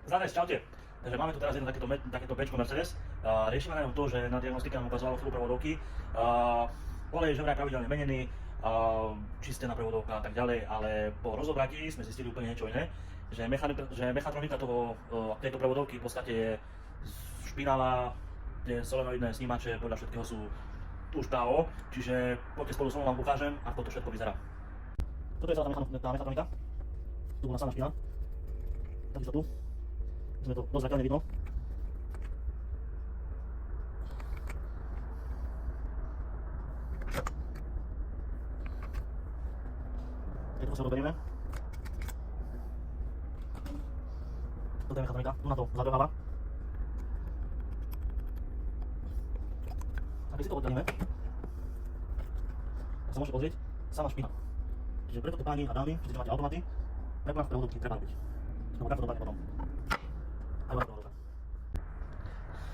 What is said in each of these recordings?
Zades, čaute. Takže máme tu teraz jedno takéto Bčko Mercedes. Riešime na ňom to, že na diagnostike nám ukazovalo chvíľu prevodovky. Olej že vraj pravidelne menený, čistená prevodovka a tak ďalej, ale po rozobratí sme zistili úplne niečo iné. Že mechatronika tejto prevodovky v podstate je špinavá, tie solenoidné snímače podľa všetkého sú tu štávo, čiže poďte spolu so mnou, vám ukážem, ako to všetko vyzerá. Toto je celá tá mechatronika. Tu bola sama špina. Takisto tu. Sme to dosť zreteľne vidno. Keď sa rozberieme. Toto je mechatronika, tu na to zadrháva. A keď si to oddelíme, tak sa môže pozrieť sama špina. Čiže preto to páni a dámy, keď máte automaty, preplach prevodovky treba robiť. No takto dopadne potom.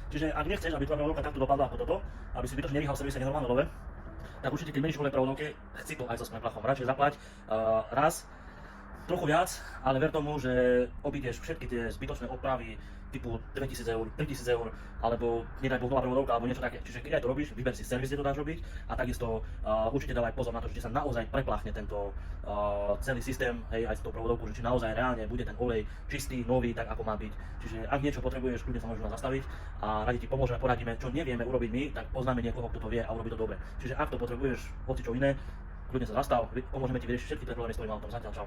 Čiže ak nechceš, aby tvoja prevodovka takto dopadla ako toto, aby si zbytočne nevyhal v servise nenormálne love, tak určite keď meníš olej prevodovke, chci to aj so spreplachom. Radšej zaplať raz, trochu viac, ale ver tomu, že obídeš všetky tie zbytočné opravy typu 2000 eur, 3000 eur, alebo nedaj Boh nová prevodovka, alebo niečo také. Čiže keď aj to robíš, vyber si servis, kde to dáš robiť a takisto určite dávaj pozor na to, že sa naozaj prepláchne tento celý systém, hej, aj s tou prevodovkou, že či naozaj reálne bude ten olej čistý, nový, tak ako má byť. Čiže ak niečo potrebuješ, kľudne sa môžeš nás zastaviť a radi ti pomôžeme, poradíme, čo nevieme urobiť my, tak poznáme niekoho, kto to vie a urobí to dobre. Čiže ak to potrebuješ, hoci čo iné, kľudne sa zastav, pomôžeme ti vyriešiť všetky tie problémy s tvojím autom. Zatiaľ čau.